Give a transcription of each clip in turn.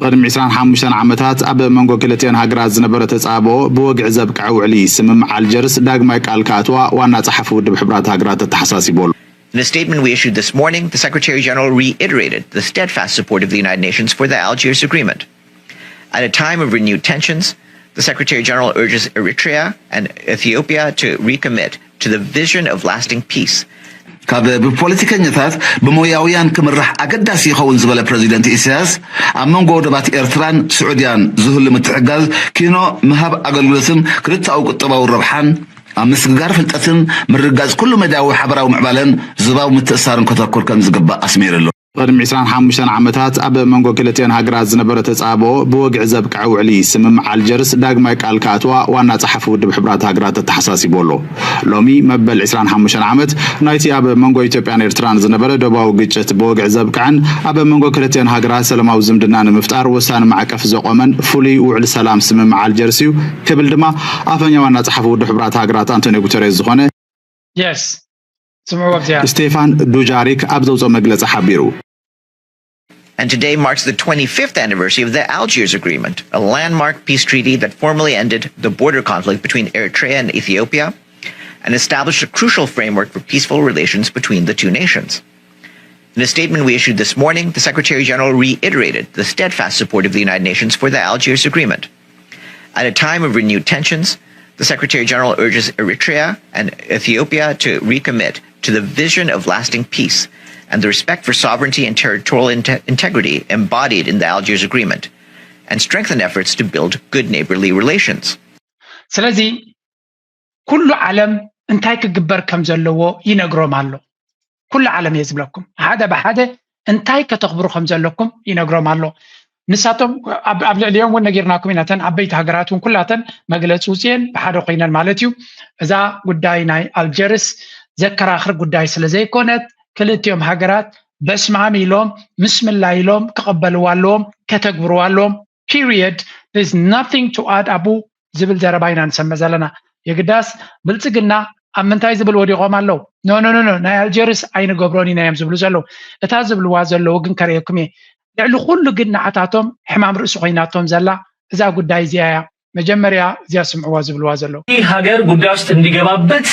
قدم 25 ዓመታት ኣብ መንጎ ክልቲአን ሃገራት ዝነበረ ተጻቦ ብወግዕ ዘብቅዕ ውዕሊ ስምምዕ አልጀርስ ዳግማይ ቃል ካትዋ ዋና ጸሐፊ ውድብ ሕብራት ሃገራት ተሐሳሲቦሉ In a statement we issued this morning, the Secretary General reiterated the steadfast support of the United Nations for the Algiers Agreement. At a time of renewed tensions, the Secretary General urges Eritrea and Ethiopia to recommit to the vision of lasting peace. ካብ ብፖለቲከኛታት ብሞያውያን ክምራሕ አገዳሲ ይኸውን ዝበለ ፕሬዚደንት ኢሳያስ ኣብ መንጎ ወደባት ኤርትራን ስዑድያን ዝህሉ ምትሕጋዝ ኪኖ መሃብ አገልግሎትን ክልታው ቁጠባው ረብሓን አመስጋር ፍልጠትን ምርጋዝ ኩሉ መዳዊ ሓበራው ምዕባለን ዝባው ምትእሳርን ከተኮር ከም ዝግባ አስሜረሎ قدم 25 ዓመታት ኣብ መንጎ ክልቲአን ሃገራት ዝነበረ ተጻቦ ብወግዕ ዘብቅዕ ውዕሊ ስምምዕ አልጀርስ ዳግማይ ቃል ካትዋ ዋና ጸሐፊ ውድብ ሕብራት ሃገራት ተሐሳሲቦሉ ሎሚ መበል 25 ዓመት ናይቲ ኣብ መንጎ ኢትዮጵያን ኤርትራን ዝነበረ ደባው ግጭት ብወግዕ ዘብቅዕን ኣብ መንጎ ክልቲአን ሃገራት ሰላማዊ ዝምድና ንምፍጣር ወሳኒ ማዕቀፍ ዘቆመን ፍሉይ ውዕሊ ሰላም ስምምዕ አልጀርስ እዩ ክብል ድማ ኣፈኛ ዋና ጸሐፊ ውድብ ሕብራት ሃገራት አንቶኒዮ ጉተሬስ ዝኾነ ስቴፋን ዱጃሪክ ኣብ ዘውፅኦ መግለጺ ሓቢሩ And today marks the 25th anniversary of the Algiers Agreement, a landmark peace treaty that formally ended the border conflict between Eritrea and Ethiopia and established a crucial framework for peaceful relations between the two nations. In a statement we issued this morning, the Secretary General reiterated the steadfast support of the United Nations for the Algiers Agreement. At a time of renewed tensions, the Secretary General urges Eritrea and Ethiopia to recommit to the vision of lasting peace and the respect for sovereignty and territorial integrity embodied in the Algiers Agreement, and strengthen efforts to build good neighborly relations. ስለዚህ ኩሉ ዓለም እንታይ ክግበር ከም ዘለዎ ይነግሮም ኣሎ ኩሉ ዓለም የዝብለኩም ሓደ በሓደ እንታይ ከተኽብሩ ከም ዘለኩም ይነግሮም ኣሎ ንሳቶም ኣብ ልዕሊኦም ወነጌርናኩም ኢናተን ዓበይቲ ሃገራትን ኩላተን መግለጽ ውጽየን በሓደ ኮይነን ማለት እዩ እዛ ጉዳይ ናይ አልጀርስ ዘከራኽር ጉዳይ ስለ ዘይኮነት ክልቲኦም ሃገራት በስማም ኢሎም ምስምላ ኢሎም ከቀበልዋሎም ከተግብሩዋሎም period. There's nothing to add አቡ ዝብል ዘረባይና ንሰመ ዘለና የግዳስ ብልጽግና ኣብ ምንታይ ዝብል ወዲቆም ኣለው ኖ ናይ አልጀርስ ኣይንገብሮን ኢና እዮም ዝብሉ ዘለው እታ ዝብልዋ ዘለው ግን ከሪየኩም ልዕሊ ኩሉ ግን ንዓታቶም ሕማም ርእሲ ኮይናቶም ዘላ እዛ ጉዳይ እዚያ መጀመሪያ እዚያ ስምዕዋ ዝብልዋ ዘለው ይህ ሀገር ጉዳይ ውስጥ እንዲገባበት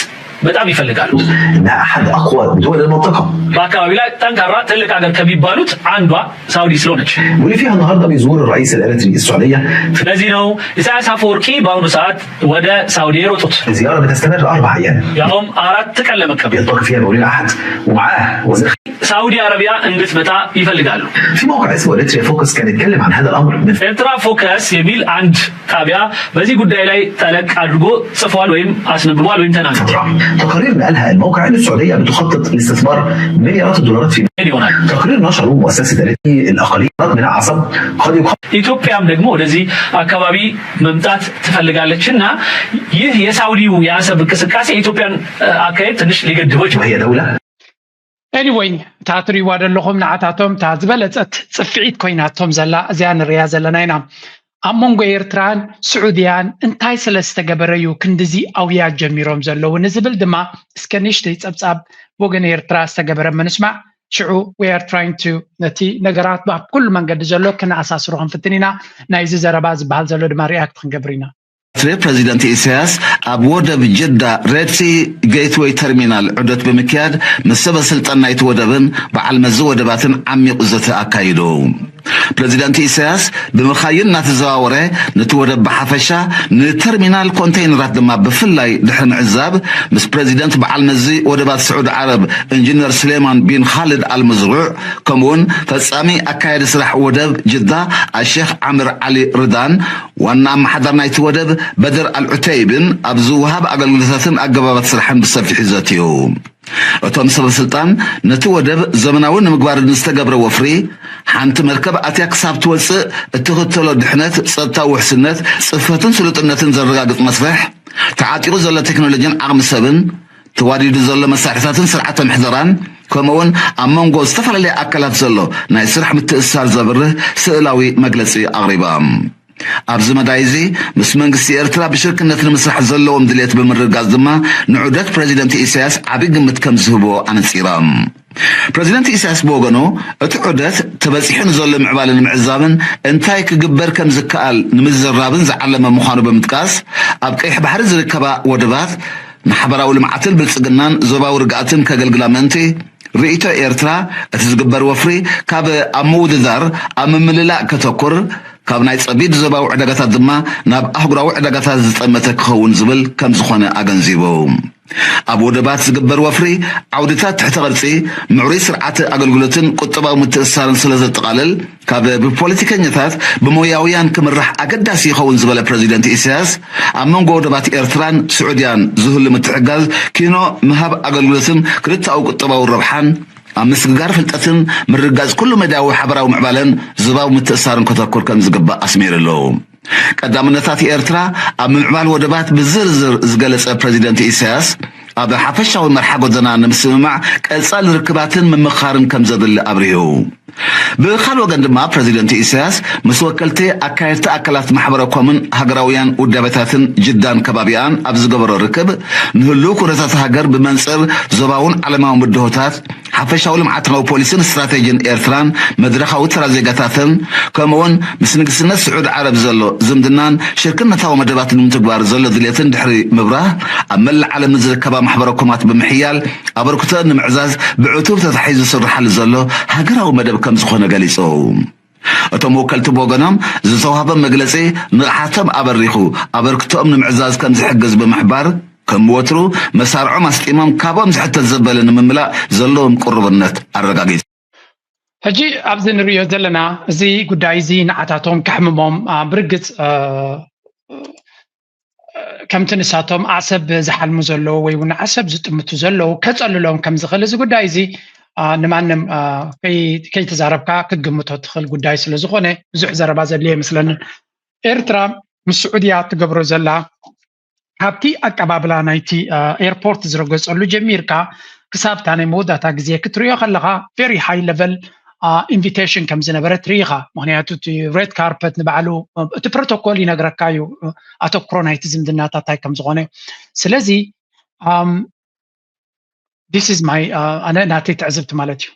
በጣም ይፈልጋሉ እና أحد أقوى دول المنطقة በአካባቢ ላይ ጠንካራ ትልቅ ሀገር ከሚባሉት አንዷ ሳውዲ ስለሆነች واللي فيها النهارده بيزور الرئيس الإيراني السعودية ስለዚህ ነው ኢሳያስ አፈወርቂ በአሁኑ ሰዓት ወደ ሳውዲ የሮጡት الزيارة بتستمر 4 أيام ያውም 4 ቀን ለመቀበል يلتقي فيها مولين أحد ومعاه وزير ሳውዲ አረቢያ እንድትመጣ ይፈልጋሉ في موقع اسمه إريتريا فوكس كان يتكلم عن هذا الأمر ኤርትራ ፎከስ የሚል አንድ ጣቢያ በዚህ ጉዳይ ላይ ጠለቅ አድርጎ ጽፏል ወይም አስነብቧል ወይም ተናግሯል تقارير نقلها الموقع ان السعوديه بتخطط لاستثمار مليارات الدولارات في مليونات تقرير نشره مؤسسه الاقاليم من عصب قد يقام ኢትዮጵያም ደግሞ ወደዚህ አካባቢ መምጣት ትፈልጋለችና ይህ የሳውዲው የአሰብ እንቅስቃሴ ኢትዮጵያን አካሄድ ትንሽ ሊገድበው وهي دوله anyway ታትሪ ዋደለኹም ንዓታቶም ታዝበለጸት ጽፍዒት ኮይናቶም ዘላ እዚያ ንሪያ ዘለና ኢና ኣብ መንጎ ኤርትራን ስዑድያን እንታይ ስለስተገበረዩ ክንድዚ ኣውያ ጀሚሮም ዘለው ንዝብል ድማ እስከ ንሽተይ ጸብጻብ ወገን ኤርትራ ዝተገበረ ምንስማዕ ሽዑ we are trying to ነቲ ነገራት በኩል መንገዲ ዘሎ ከናኣሳስሩ ክንፍትኒና ናይዚ ዘረባ ዝበሃል ዘሎ ድማ ሪኣክት ክንገብሪና ፕሬዚደንት ኢሳያስ ኣብ ወደብ ጀዳ ሬድ ሲ ጌትዌይ ተርሚናል ዑደት በመክያድ መሰበ ስልጣን ናይቲ ወደብን በዓል መዚ ወደባትን ዓሚቕ ዘተ ኣካይዶ ፕሬዚደንት ኢሳያስ በመኻይን ናተዘዋወረ ነቲ ወደብ በሓፈሻ ንተርሚናል ኮንቴይነራት ድማ ብፍላይ ድሕን ዕዛብ ምስ ፕሬዚደንት በዓል መዚ ወደባት ስዑድ ዓረብ ኢንጂነር ስሌማን ቢን ኻልድ አልመዝሩዕ ከምውን ፈጻሚ ኣካይድ ስራሕ ወደብ ጀዳ አሸኽ ዓምር ዓሊ ርዳን ዋና ማሕደር ናይቲ ወደብ بدر العتيبن أبزو وهاب أقللتاتن أقبابات سرحان بسفح ذاتيو أتوم سبب سلطان نتودب زمناون مقبار نستقبر وفري حانت مركب أتياك سابت والسق اتخذتلو دحنات صدتا وحسنات صفتن سلطناتن زرقاقت مصفح تعاتيقو زولا تكنولوجيان عقم سبن تواريد زولا مساحتاتن سرعة محذران كمون أمانغو استفر لي أكلات زلو ناي سرح متأسار زبره سئلاوي مجلسي أغريبام أبز مدايزي مس منغسي إرترا بشركنة المسرح زلو ومدليت بمرقاز دما نعودات بريزيدنت إيساياس عبيق متكم زهبو عن السيرام ፕሬዚደንት ኢሳያስ ቦገኖ እትዑደት ተበጽሕን ዘሎ ምዕባልን ምዕዛብን እንታይ ክግበር ከም ዝከኣል ንምዝራብን ዝዓለመ ምዃኑ ብምጥቃስ ኣብ ቀይሕ ባሕሪ ዝርከባ ወደባት ንሓበራዊ ልምዓትን ብልጽግናን ዞባዊ ርግኣትን ከገልግላ ምእንቲ ርእይቶ ኤርትራ እቲ ዝግበር ወፍሪ ካብ ኣብ ምውድዳር ኣብ ምምልላእ ከተኩር ካብ ናይ ጸቢብ ዞባዊ ዕዳጋታት ድማ ናብ ኣህጉራዊ ዕዳጋታት ዝጠመተ ክኸውን ዝብል ከም ዝኾነ ኣገንዚቦ ኣብ ወደባት ዝግበር ወፍሪ ዓውድታት ትሕተ ቅርጺ ምዕሩይ ስርዓት ኣገልግሎትን ቁጠባዊ ምትእስሳርን ስለ ዘጠቓልል ካብ ብፖለቲከኛታት ብሞያውያን ክምራሕ ኣገዳሲ ይኸውን ዝበለ ፕሬዚደንት ኢሳያስ ኣብ መንጎ ወደባት ኤርትራን ስዑድያን ዝህሉ ምትሕጋዝ ኪኖ ምሃብ ኣገልግሎትን ክልተኣዊ ቁጠባዊ ረብሓን ኣብ ምስግጋር ፍልጠትን ምርጋዝ ኩሉ መዳዊ ሓበራዊ ምዕባለን ዞባዊ ምትእስሳርን ከተኩር ከም ዝግባእ ኣስሚሩ ኣሎ ቀዳምነታት ኤርትራ ኣብ ምዕባል ወደባት ብዝርዝር ዝገለጸ ፕሬዚደንት ኢሳያስ ኣብ ሓፈሻዊ መርሓ ጎደና ንምስምማዕ ቀጻሊ ርክባትን ምምኻርን ከም ዘድሊ ኣብርሂቡ ብኻልእ ወገን ድማ ፕሬዚደንት ኢሳያስ ምስ ወከልቲ ኣካየድቲ ኣካላት ማሕበረኮምን ሃገራውያን ውዳቤታትን ጅዳን ከባቢያን ኣብ ዝገበሮ ርክብ ንህሉ ኩነታት ሃገር ብመንፅር ዞባውን ዓለማዊ ምድሆታት ሓፈሻዊ ልምዓታዊ ፖሊስን ስትራቴጅን ኤርትራን መድረኻዊ ተራ ዜጋታትን ከምኡውን ምስ ንግስነት ስዑድ ዓረብ ዘሎ ዝምድናን ሽርክነታዊ መደባት ንምትግባር ዘሎ ድልየትን ድሕሪ ምብራህ ኣብ መላእ ዓለም ዝርከባ ማሕበረኮማት ብምሕያል ኣበርክቶ ንምዕዛዝ ብዕቱብ ተታሒዙ ዝስርሓሉ ዘሎ ሃገራዊ መደብ ከም ዝኾነ ገሊጹ እቶም ወከልቲ ቦገኖም ዝተዋህበ መግለጺ ንቕሓቶም ኣበሪኹ ኣበርክቶኦም ንምዕዛዝ ከም ዝሕግዝ ብምሕባር ከም ወትሩ መሳርዖም ኣስጢሞም ካብኦም ዝሕተት ዘበለ ንምምላእ ዘለዎም ቁርብነት ኣረጋጊጹ ሕጂ ኣብዚ ንሪኦ ዘለና እዚ ጉዳይ እዚ ንዓታቶም ካሕምሞም ብርግጽ ከምቲ ንሳቶም ዓሰብ ዝሓልሙ ዘለዉ ወይ እውን ዓሰብ ዝጥምቱ ዘለዉ ከጸልሎም ከም ዝኽእል እዚ ጉዳይ እዚ ንማንም ከይተዛረብካ ክትግምቶ ትኽእል ጉዳይ ስለ ዝኾነ ብዙሕ ዘረባ ዘድልየ ይመስለኒ ኤርትራ ምስ ስዑድያ ትገብሮ ዘላ ካብቲ ኣቀባብላ ናይቲ ኤርፖርት ዝረገጸሉ ጀሚርካ ክሳብታ ናይ መወዳእታ ግዜ ክትሪኦ ከለኻ ቨሪ ሃይ ሌቨል ኢንቪቴሽን ከም ዝነበረ ትሪኢኻ ምክንያቱ እቲ ሬድ ካርፐት ንባዕሉ እቲ ፕሮቶኮል ይነግረካ እዩ ኣተኩሮ ናይቲ ዝምድናታት እንታይ ከም ዝኾነ ስለዚ this is my ኣነ ናተይ ትዕዝብቲ ማለት እዩ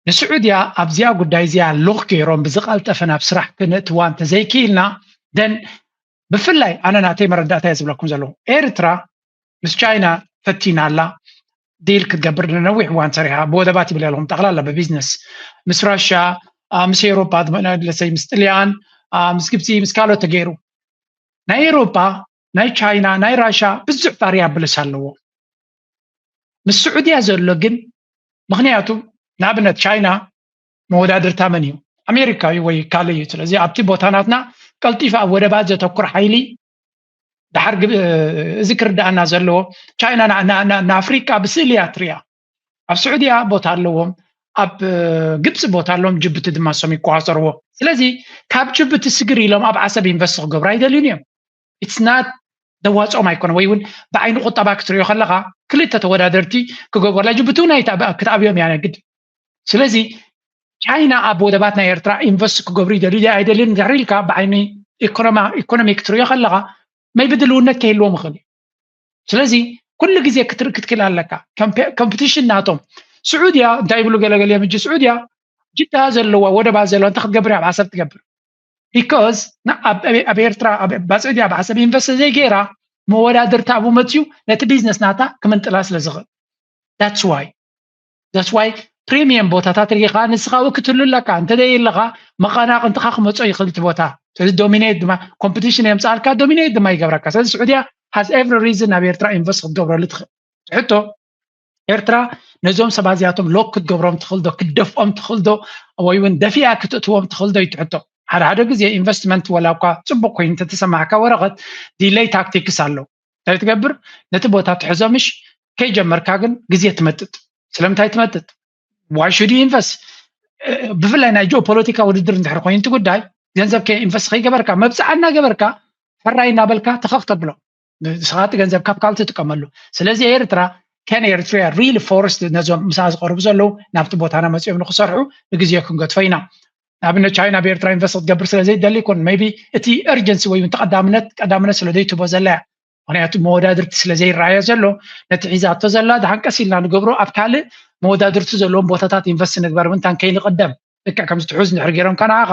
ንስዑድያ ኣብዚኣ ጉዳይ እዚኣ ሎክ ገይሮም ብዝቐልጠፈ ናብ ስራሕ ክንእትዋ እንተዘይክኢልና ደን ብፍላይ ኣነ ናተይ መረዳእታ እየ ዝብለኩም ዘለኹ ኤርትራ ምስ ቻይና ፈቲና ኣላ ዲል ክትገብር ንነዊሕ እዋን ሰሪሓ ብወደባት ይብል ኣለኹም ጠቕላላ ብቢዝነስ ምስ ራሽያ ምስ ኤውሮፓ ለሰይ ምስ ጥልያን ምስ ግብፂ ምስ ካልኦት ተገይሩ ናይ ኤውሮፓ ናይ ቻይና ናይ ራሽያ ብዙሕ ጣርያ ብልስ ኣለዎ ምስ ስዑድያ ዘሎ ግን ምክንያቱ ንኣብነት ቻይና መወዳድርታ መን እዩ ኣሜሪካ እዩ ወይ ካልእ እዩ ስለዚ ኣብቲ ቦታናትና ቀልጢፋ ኣብ ወደባት ዘተኩር ሓይሊ ድሓር እዚ ክርዳእና ዘለዎ ቻይና ንኣፍሪካ ብስእሊ እያ ትሪኣ ኣብ ስዑድያ ቦታ ኣለዎም ኣብ ግብፂ ቦታ ኣለዎም ጅቡቲ ድማ ሶም ይቆፃፀርዎ ስለዚ ካብ ጅቡቲ ስግር ኢሎም ኣብ ዓሰብ ኢንቨስት ክገብሩ ኣይደልዩን እዮም ኢትስ ናት ደዋፆም ኣይኮነ ወይ እውን ብዓይኒ ቁጠባ ክትሪኦ ከለኻ ክልተ ተወዳደርቲ ክገብርላ ጅቡቲ ናይ ክትኣብዮም እያ ነግድ ስለዚ ቻይና ኣብ ወደባት ናይ ኤርትራ ኢንቨስት ክገብሩ ይደልዩ ኣይደልዩን ድሕሪልካ ብዓይኒ ኢኮኖሚ ክትሪኦ ከለኻ maybe ድልውነት ከይልዎም ይኽእል ስለዚ ኩሉ ግዜ ክትክል ኣለካ ኮምፒቲሽን ናቶም ስዑድያ እንታይ ይብሉ ገለገለ ምጅ ስዑድያ ጅዳ ዘለዋ ወደባት ዘለዋ እንተ ክትገብር ኣብ ዓሰብ ትገብር because ኣብ ኤርትራ ባስዑድያ ኣብ ዓሰብ ኢንቨስት ዘይገይራ መወዳድርታ ኣብ መፅዩ ነቲ ቢዝነስ ናታ ክምንጥላ ስለ ዝኽእል that's why ፕሪሚየም ቦታታት ሪኢኻ ንስኻ ክትህሉለካ እንተደይለኻ መቐናቕንትኻ ክመፆ ይኽእል እቲ ቦታ ስለዚ ዶሚኔት ድማ ኮምፒቲሽን የምፃልካ ዶሚኔት ድማ ይገብረካ ስለዚ ስዑድያ has every reason ናብ ኤርትራ ኢንቨስት ክትገብረሉ ትኽእል ትሕቶ ኤርትራ ነዞም ሰባት እዚኣቶም ሎክ ክትገብሮም ትኽእል ዶ ክትደፍኦም ትኽእል ዶ ወይ እውን ደፊኣ ክትእትዎም ትኽእል ዶ ይትሕቶ ሓደ ግዜ ኢንቨስትመንት ወላ እኳ ፅቡቅ ኮይኑ እንተተሰማዕካ ወረቐት ዲሌይ ታክቲክስ ኣለዎ እንታይ ትገብር ነቲ ቦታ ትሕዞምሽ ከይጀመርካ ግን ግዜ ትመጥጥ ስለምንታይ ትመጥጥ why should you invest ብፍላይ ናይ ጂኦፖለቲካ ውድድር እንድሕር ኮይኑ እቲ ጉዳይ ገንዘብ ከኢንቨስት ከይገበርካ መብፃዕና ገበርካ ፈራይ እናበልካ ተኸፍተብሎ ንስኻት ገንዘብ ካብ ካልእ ትጥቀመሉ ስለዚ ኤርትራ can Eritrea really forced ነዞም ምሳ ዝቀርቡ ዘለዉ ናብቲ ቦታና መፅኦም ንክሰርሑ ንግዜ ክንገድፎ ኢና ንኣብነት ቻይና ብኤርትራ ኢንቨስት ክትገብር ስለዘይደሊ ይኮን maybe እቲ urgency ወይ ተቐዳምነት ስለዘይትቦ ዘላ ምክንያቱ መወዳድርቲ ስለ ዘይራኣዮ ዘሎ ነቲ ሒዛቶ ዘላ ድሓንቀስ ኢልና ንገብሮ ኣብ ካልእ መወዳድርቲ ዘለዎም ቦታታት ኢንቨስት ንግበር ምንታን ከይንቅደም ልክዕ ከም ዝትሑዝ ንድሕር ገይሮም ከነዓኻ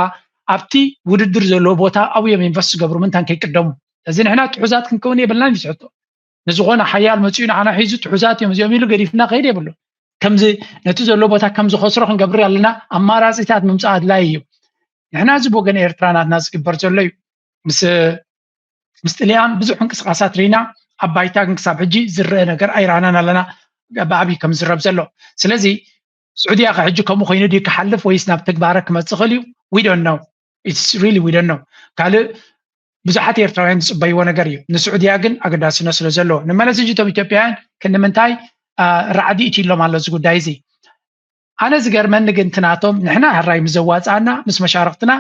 ኣብቲ ውድድር ዘለዎ ቦታ ኣብዮም ኢንቨስት ዝገብሩ ምንታን ከይቅደሙ እዚ ንሕና ትሑዛት ክንከውን የብልናን ይስሕቶ ንዝኾነ ሓያል መፅኡ ንዓና ሒዙ ትሑዛት እዮም እዚኦም ኢሉ ገዲፍና ከይድ የብሉ ከምዚ ነቲ ዘሎ ቦታ ከምዚ ኸስሮ ክንገብር ኣለና ኣማራፂታት ምምፃእ ኣድላይ እዩ ንሕና እዚ ብወገን ኤርትራ ናትና ዝግበር ዘሎ እዩ ምስ ጥልያን ብዙሕ እንቅስቃሳት ሪና ኣብ ባይታ ግን ክሳብ ሕጂ ዝረአ ነገር ኣይረኣናን ኣለና ብዓብዪ ከም ዝረብ ዘሎ ስለዚ ስዑድያ ካ ሕጂ ከምኡ ኮይኑ ድዩ ክሓልፍ ወይስ ናብ ተግባረ ክመፅእ ኽእል እዩ we don't know it's really we don't know ካልእ ብዙሓት ኤርትራውያን ዝፅበይዎ ነገር እዩ ንስዑድያ ግን ኣገዳስነት ስለ ዘለዎ ንመለስ ሕጂ እቶም ኢትዮጵያውያን ክንምንታይ ራዕዲ ኢሎም ኣሎ እዚ ጉዳይ እዚ ኣነ ዝገርመኒ ግን ትናቶም ንሕና ሕራይ ምዘዋፃና ምስ መሻርክትና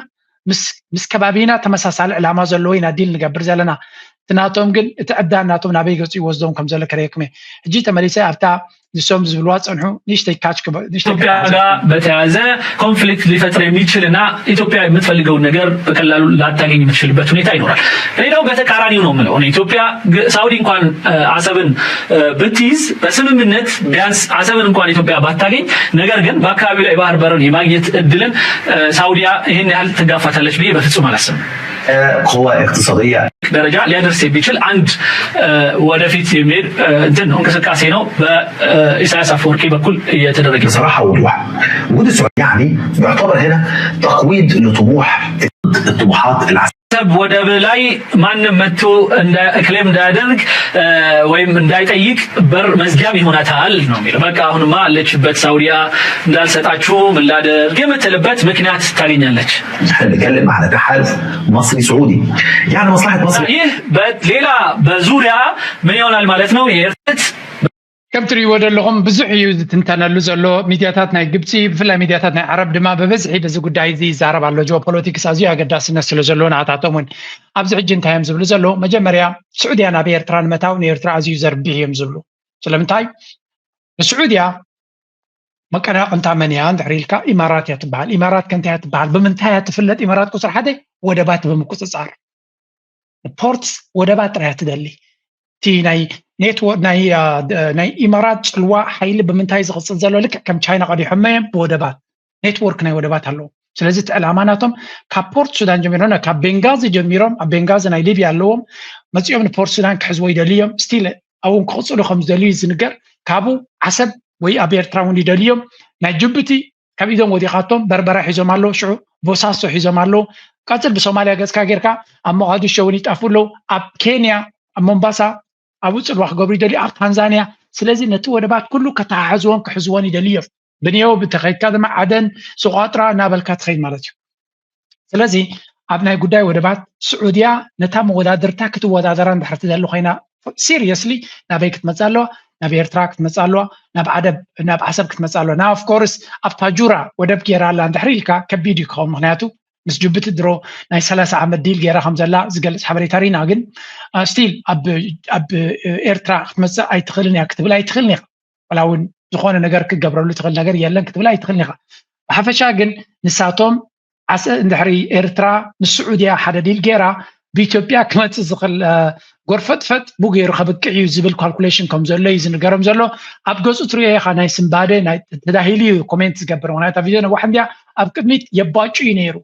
ምስ ከባቢና ተመሳሳሊ ዕላማ ዘለዎ ኢና ዲል ንገብር ዘለና ትናቶም ግን እቲ ዕዳን ናቶም ናበይ ገፁ ይወስዶም ከም ዘሎ ከረየክሜ ሕጂ ተመሊሰ ኣብታ ንሶም ዝብልዋ ፀንሑ ንሽተይ ካች ኢትዮጵያ ጋር በተያያዘ ኮንፍሊክት ሊፈጥር የሚችልና ኢትዮጵያ የምትፈልገውን ነገር በቀላሉ ላታገኝ የምትችልበት ሁኔታ ይኖራል። ሌላው በተቃራኒው ነው የምለው ኢትዮጵያ ሳውዲ እንኳን አሰብን ብትይዝ በስምምነት ቢያንስ አሰብን እንኳን ኢትዮጵያ ባታገኝ ነገር ግን በአካባቢው ላይ ባህር በርን የማግኘት እድልን ሳውዲያ ይሄን ያህል ትጋፋታለች ብዬ በፍጹም አላስብም። قوة اقتصادية ደረጃ ሊያደርስ የሚችል አንድ ወደፊት የሚሄድ እንትን እንቅስቃሴ ነው በኢሳያስ አፈወርቂ በኩል እየተደረገ بصراحة وضوح. وجود السعودية يعني يعتبر هنا تقويض لطموح الطموحات العسكرية. ሰብ ወደብ ላይ ማንም መጥቶ ክሌም እንዳያደርግ ወይም እንዳይጠይቅ በር መዝጊያም ይሆናታል ነው የሚለው። በቃ አሁንማ አለችበት ሳውዲያ እንዳልሰጣችሁ ምን ላደርግ የምትልበት ምክንያት ታገኛለች። نتكلم على تحالف مصري سعودي يعني مصلحة مصر. ይህ ሌላ በዙሪያ ምን ይሆናል ማለት ነው የኤርትራ كمتري ودلهم بزحي تنتنلو زلو ميدياتات ناي جبتي بفلا ميدياتات ناي عرب دما ببزحي بز قداي زي زارب على جو بوليتيكس ازيا قداس الناس اللي زلون عطاتهم ابزح جن تايم زبل زلو مجمريا سعوديا انا بيرتران متاو نيرترا ازيو زربيهم زلو سلامتاي السعوديه ما كان انت منيا عند حريلكا امارات يتبع الامارات كانت يتبع بمنتهى تفلت امارات كسر حدا ودبات بمقصصار بورتس ودبات راح تدلي تي ناي نيتورك ناي امارات صلوا حيل بمنتهي زقص زلو لك كم تشاينا قد يحميم بودبات نيتورك ناي ودبات هلو ስለዚህ ተላማናቶም ካፖርት ሱዳን ጀሚሮና ካቤንጋዚ ጀሚሮም አቤንጋዚ ናይ ሊቢያ ኣለዎም መጽኦም ፖርት ሱዳን ክሕዝዎ ይደልዮም ስቲል አውን ክጽሉ ከም ዝደልዩ ዝንገር ካቡ ዓሰብ ወይ ኣብ ኤርትራ እውን ይደልዮም ናይ ጅቡቲ ካብ ኢዶም ወዲኻቶም በርበራ ሒዞም ኣለዉ ሽዑ ቦሳሶ ሒዞም ኣለዉ ቀፅል ብሶማልያ ገጽካ ጌርካ ኣብ ሞቃዲሾ እውን ይጣፍሉ ኣብ ኬንያ ኣብ ሞምባሳ ኣብ ጽልዋ ክገብሩ ይደልዩ ኣብ ታንዛንያ ስለዚህ ነቲ ወደባት ኩሉ ከተሓሕዝዎም ክሕዝዎን ይደልዮም بنيو بتخيل كذا مع عدن سقاطرة نابلكات خيل مالتي سلازي أبناء قداي ودبات سعودية نتام ودادرتا كتو ودادران بحرت دلو خينا seriously نابي كتمثالو نابي إرتراك كتمثالو ناب عدب ناب عسب كتمثالو نا of course أبتاجورا ودب جيرا لان دحريلكا كبيديو كوم مغنياتو مس جبت درو ناي 3 عام ديل جيرا خمزلا زقلس حبريتاري ناقن ستيل أب إرتراك كتمثال أي تخلني أكتب لا يتخلني ولاون ዝኾነ ነገር ክገብረሉ ትኽእል ነገር የለን ክትብላ ይትኽእል ኒኻ ብሓፈሻ ግን ንሳቶም ዓሰ እንድሕሪ ኤርትራ ምስ ስዑድያ ሓደ ዲል ጌራ ብኢትዮጵያ ክመፅእ ዝኽእል ጎርፈጥፈጥ ብገይሩ ከብቅዕ እዩ ዝብል ካልኩሌሽን ከም ዘሎ እዩ ዝንገሮም ዘሎ ኣብ ገፁ ትሪኦ ኢኻ ናይ ስምባደ ናይ ተዳሂሉ ኮሜንት ዝገብር ምክንያቱ ኣብ ቪድዮ ነዋሕ እንድያ ኣብ ቅድሚት የባጩ እዩ ነይሩ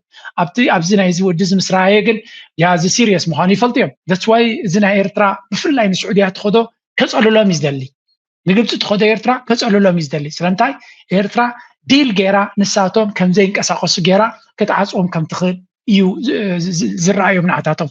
ኣብዚ ናይ እዚ ወዲ ዝምስራየ ግን ያ እዚ ሲሪየስ ምዃኑ ይፈልጡ እዮም that's why እዚ ናይ ኤርትራ ብፍላይ ንስዑድያ ትኸዶ ከፀልሎም እዩ ዝደሊ ንግብጽ ተኸደ ኤርትራ ከጸለሎም ይዝደሊ ስለምታይ ኤርትራ ዲል ጌራ ንሳቶም ከም ዘይንቀሳቀሱ ጌራ ከተዓጽኦም ከም ትኽእል እዩ ዝረአዮም ናዕታቶም